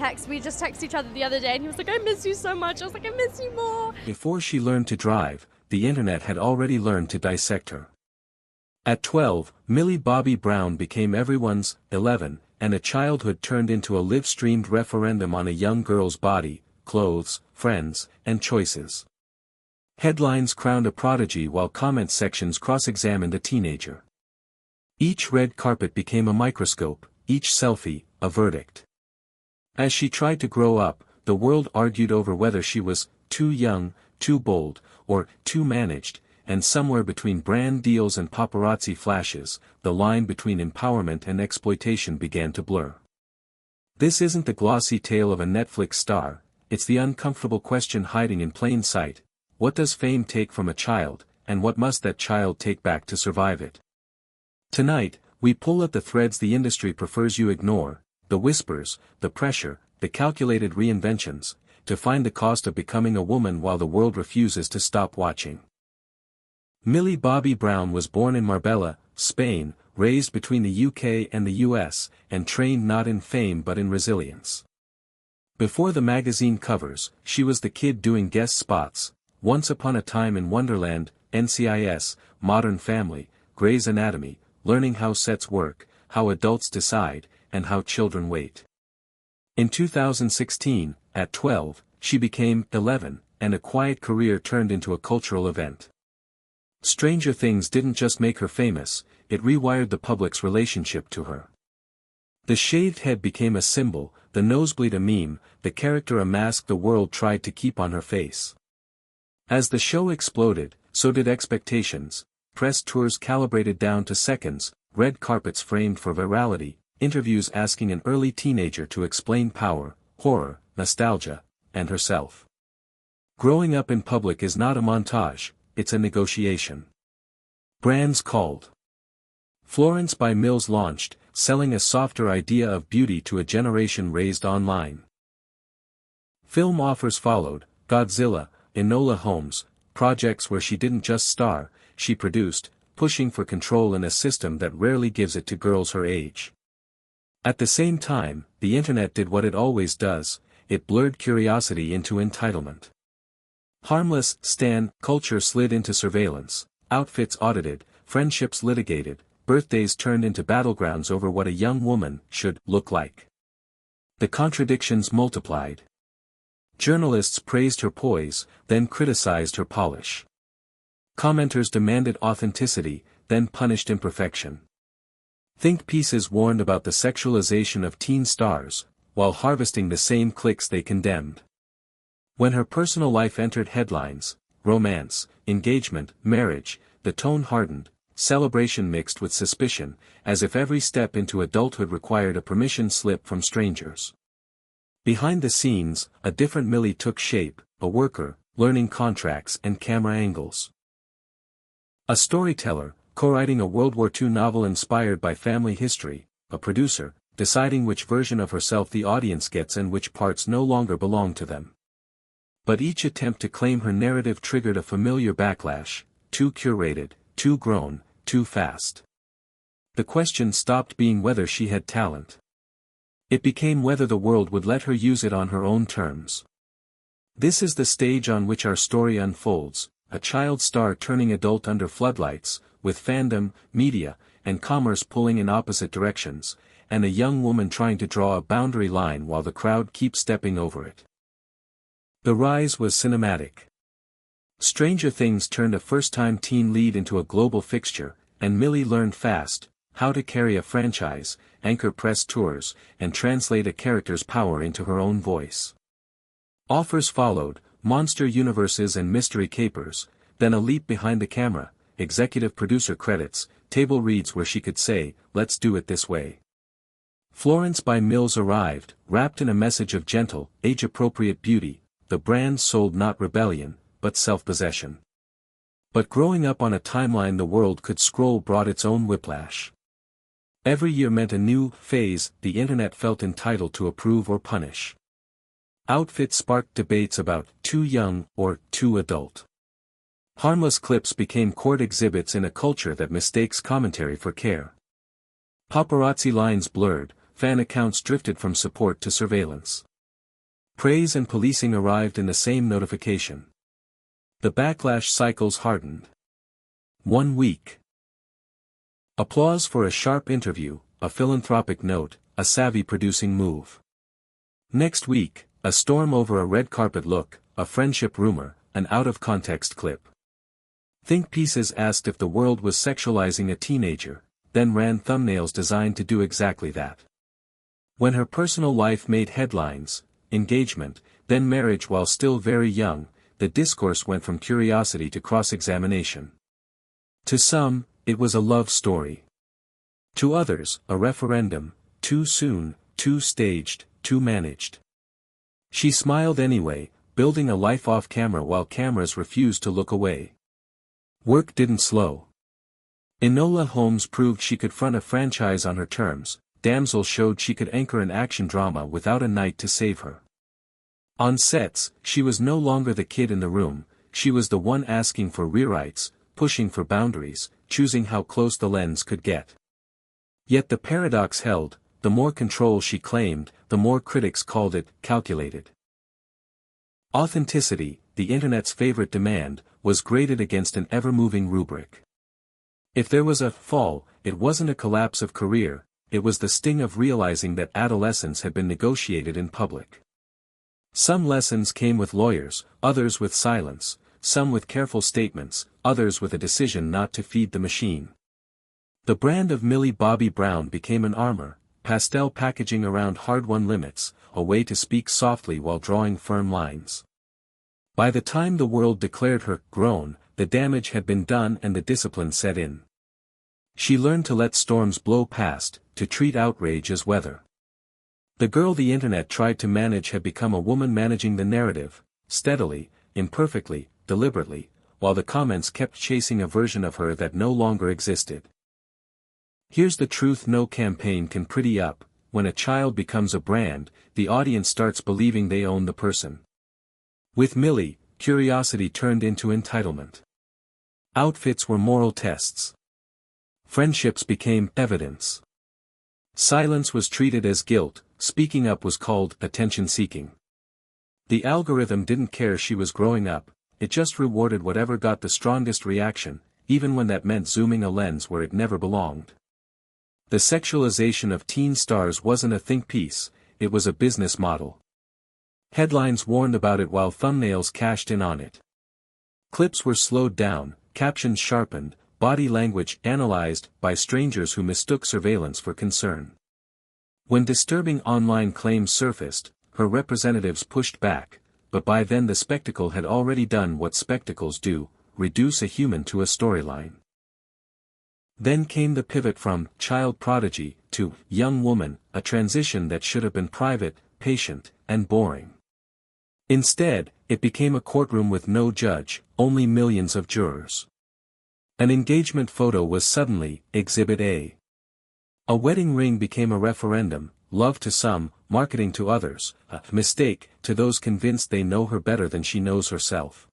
text. We just texted each other the other day and he was like, I miss you so much. I was like, I miss you more. Before she learned to drive, the internet had already learned to dissect her. At 12, Millie Bobby Brown became everyone's 11, and a childhood turned into a live-streamed referendum on a young girl's body, clothes, friends, and choices. Headlines crowned a prodigy while comment sections cross-examined a teenager. Each red carpet became a microscope, each selfie, a verdict. As she tried to grow up, the world argued over whether she was too young, too bold, or too managed, and somewhere between brand deals and paparazzi flashes, the line between empowerment and exploitation began to blur. This isn't the glossy tale of a Netflix star, it's the uncomfortable question hiding in plain sight: what does fame take from a child, and what must that child take back to survive it? Tonight, we pull at the threads the industry prefers you ignore, the whispers, the pressure, the calculated reinventions, to find the cost of becoming a woman while the world refuses to stop watching. Millie Bobby Brown was born in Marbella, Spain, raised between the UK and the US, and trained not in fame but in resilience. Before the magazine covers, she was the kid doing guest spots, Once Upon a Time in Wonderland, NCIS, Modern Family, Grey's Anatomy, learning how sets work, how adults decide, and how children wait. In 2016, at 12, she became 11, and a quiet career turned into a cultural event. Stranger Things didn't just make her famous, it rewired the public's relationship to her. The shaved head became a symbol, the nosebleed a meme, the character a mask the world tried to keep on her face. As the show exploded, so did expectations, press tours calibrated down to seconds, red carpets framed for virality, interviews asking an early teenager to explain power, horror, nostalgia, and herself. Growing up in public is not a montage, it's a negotiation. Brands called. Florence by Mills launched, selling a softer idea of beauty to a generation raised online. Film offers followed, Godzilla, Enola Holmes, projects where she didn't just star, she produced, pushing for control in a system that rarely gives it to girls her age. At the same time, the internet did what it always does, it blurred curiosity into entitlement. Harmless, stan, culture slid into surveillance, outfits audited, friendships litigated, birthdays turned into battlegrounds over what a young woman should look like. The contradictions multiplied. Journalists praised her poise, then criticized her polish. Commenters demanded authenticity, then punished imperfection. Think pieces warned about the sexualization of teen stars, while harvesting the same clicks they condemned. When her personal life entered headlines, romance, engagement, marriage, the tone hardened, celebration mixed with suspicion, as if every step into adulthood required a permission slip from strangers. Behind the scenes, a different Millie took shape, a worker, learning contracts and camera angles. A storyteller, co-writing a World War II novel inspired by family history, a producer, deciding which version of herself the audience gets and which parts no longer belong to them. But each attempt to claim her narrative triggered a familiar backlash: too curated, too grown, too fast. The question stopped being whether she had talent. It became whether the world would let her use it on her own terms. This is the stage on which our story unfolds, a child star turning adult under floodlights, with fandom, media, and commerce pulling in opposite directions, and a young woman trying to draw a boundary line while the crowd keeps stepping over it. The rise was cinematic. Stranger Things turned a first-time teen lead into a global fixture, and Millie learned fast how to carry a franchise, anchor press tours, and translate a character's power into her own voice. Offers followed, monster universes and mystery capers, then a leap behind the camera, executive producer credits, table reads where she could say, "Let's do it this way." Florence by Mills arrived, wrapped in a message of gentle, age-appropriate beauty. The brand sold not rebellion, but self-possession. But growing up on a timeline the world could scroll brought its own whiplash. Every year meant a new phase the internet felt entitled to approve or punish. Outfits sparked debates about too young or too adult. Harmless clips became court exhibits in a culture that mistakes commentary for care. Paparazzi lines blurred, fan accounts drifted from support to surveillance. Praise and policing arrived in the same notification. The backlash cycles hardened. 1 week. Applause for a sharp interview, a philanthropic note, a savvy producing move. Next week, a storm over a red carpet look, a friendship rumor, an out-of-context clip. Think Pieces asked if the world was sexualizing a teenager, then ran thumbnails designed to do exactly that. When her personal life made headlines, engagement, then marriage while still very young, the discourse went from curiosity to cross-examination. To some, it was a love story. To others, a referendum, too soon, too staged, too managed. She smiled anyway, building a life off camera while cameras refused to look away. Work didn't slow. Enola Holmes proved she could front a franchise on her terms. Damsel showed she could anchor an action drama without a knight to save her. On sets, she was no longer the kid in the room, she was the one asking for rewrites, pushing for boundaries, choosing how close the lens could get. Yet the paradox held, the more control she claimed, the more critics called it calculated. Authenticity, the internet's favorite demand, was graded against an ever-moving rubric. If there was a fall, it wasn't a collapse of career, it was the sting of realizing that adolescence had been negotiated in public. Some lessons came with lawyers, others with silence, some with careful statements, others with a decision not to feed the machine. The brand of Millie Bobby Brown became an armor, pastel packaging around hard-won limits, a way to speak softly while drawing firm lines. By the time the world declared her grown, the damage had been done and the discipline set in. She learned to let storms blow past, to treat outrage as weather. The girl the internet tried to manage had become a woman managing the narrative, steadily, imperfectly, deliberately, while the comments kept chasing a version of her that no longer existed. Here's the truth: no campaign can pretty up. When a child becomes a brand, the audience starts believing they own the person. With Millie, curiosity turned into entitlement. Outfits were moral tests. Friendships became evidence. Silence was treated as guilt, speaking up was called attention-seeking. The algorithm didn't care she was growing up, it just rewarded whatever got the strongest reaction, even when that meant zooming a lens where it never belonged. The sexualization of teen stars wasn't a think piece, it was a business model. Headlines warned about it while thumbnails cashed in on it. Clips were slowed down, captions sharpened, body language analyzed by strangers who mistook surveillance for concern. When disturbing online claims surfaced, her representatives pushed back, but by then the spectacle had already done what spectacles do, reduce a human to a storyline. Then came the pivot from child prodigy to young woman, a transition that should have been private, patient, and boring. Instead, it became a courtroom with no judge, only millions of jurors. An engagement photo was suddenly Exhibit A. A wedding ring became a referendum, love to some, marketing to others, a mistake to those convinced they know her better than she knows herself.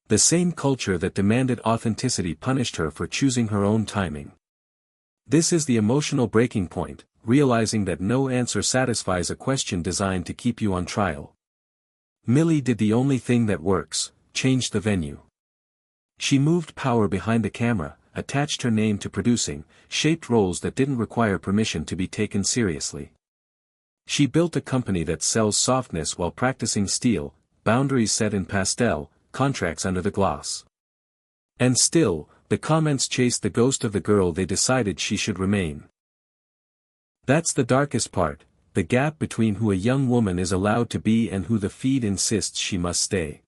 The same culture that demanded authenticity punished her for choosing her own timing. This is the emotional breaking point, realizing that no answer satisfies a question designed to keep you on trial. Millie did the only thing that works, changed the venue. She moved power behind the camera, attached her name to producing, shaped roles that didn't require permission to be taken seriously. She built a company that sells softness while practicing steel, boundaries set in pastel, contracts under the gloss. And still, the comments chased the ghost of the girl they decided she should remain. That's the darkest part, the gap between who a young woman is allowed to be and who the feed insists she must stay.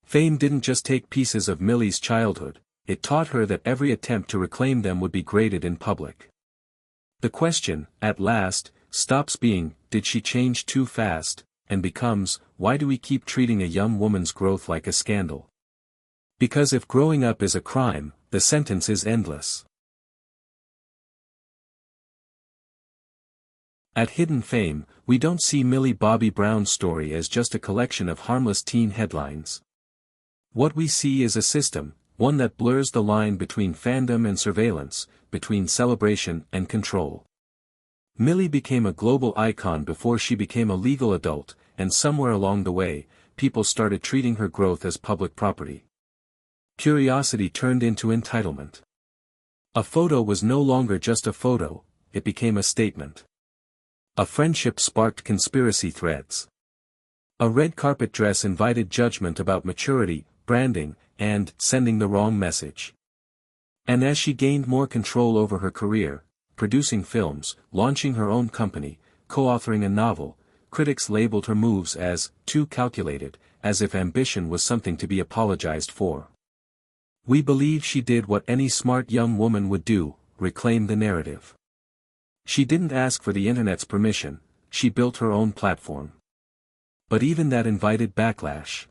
Fame didn't just take pieces of Millie's childhood, it taught her that every attempt to reclaim them would be graded in public. The question, at last, stops being, did she change too fast, and becomes, why do we keep treating a young woman's growth like a scandal? Because if growing up is a crime, the sentence is endless. At Hidden Fame, we don't see Millie Bobby Brown's story as just a collection of harmless teen headlines. What we see is a system, one that blurs the line between fandom and surveillance, between celebration and control. Millie became a global icon before she became a legal adult, and somewhere along the way, people started treating her growth as public property. Curiosity turned into entitlement. A photo was no longer just a photo, it became a statement. A friendship sparked conspiracy threads. A red carpet dress invited judgment about maturity, branding, and sending the wrong message. And as she gained more control over her career, producing films, launching her own company, co-authoring a novel, critics labeled her moves as too calculated, as if ambition was something to be apologized for. We believe she did what any smart young woman would do, reclaim the narrative. She didn't ask for the internet's permission, she built her own platform. But even that invited backlash.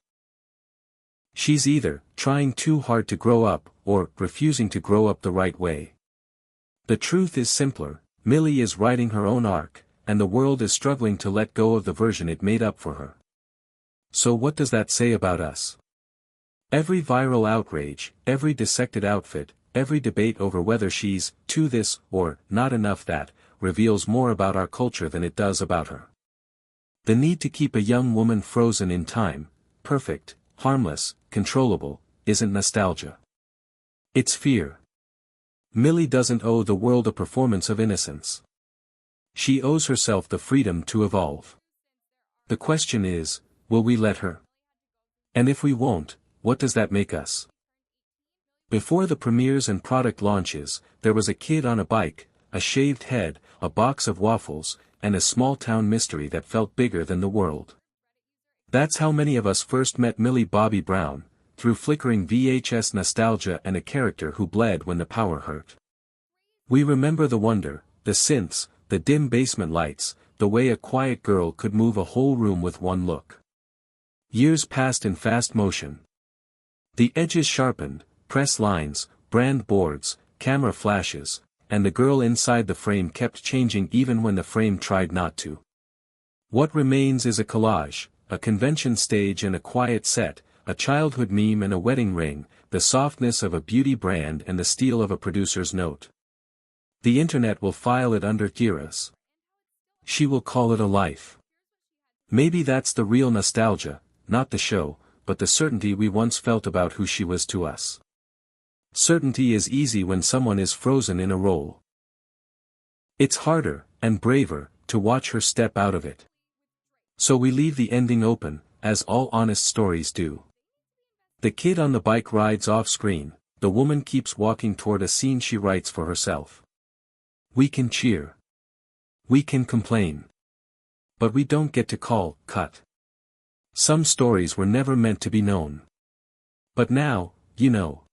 She's either trying too hard to grow up, or refusing to grow up the right way. The truth is simpler, Millie is writing her own arc, and the world is struggling to let go of the version it made up for her. So what does that say about us? Every viral outrage, every dissected outfit, every debate over whether she's too this or not enough that, reveals more about our culture than it does about her. The need to keep a young woman frozen in time, perfect, harmless, controllable, isn't nostalgia. It's fear. Millie doesn't owe the world a performance of innocence. She owes herself the freedom to evolve. The question is, will we let her? And if we won't, what does that make us? Before the premieres and product launches, there was a kid on a bike, a shaved head, a box of waffles, and a small-town mystery that felt bigger than the world. That's how many of us first met Millie Bobby Brown, through flickering VHS nostalgia and a character who bled when the power hurt. We remember the wonder, the synths, the dim basement lights, the way a quiet girl could move a whole room with one look. Years passed in fast motion. The edges sharpened, press lines, brand boards, camera flashes, and the girl inside the frame kept changing even when the frame tried not to. What remains is a collage, a convention stage and a quiet set, a childhood meme and a wedding ring, the softness of a beauty brand and the steel of a producer's note. The internet will file it under Kira's. She will call it a life. Maybe that's the real nostalgia, not the show, but the certainty we once felt about who she was to us. Certainty is easy when someone is frozen in a role. It's harder, and braver, to watch her step out of it. So we leave the ending open, as all honest stories do. The kid on the bike rides off screen, the woman keeps walking toward a scene she writes for herself. We can cheer. We can complain. But we don't get to call, cut. Some stories were never meant to be known. But now, you know.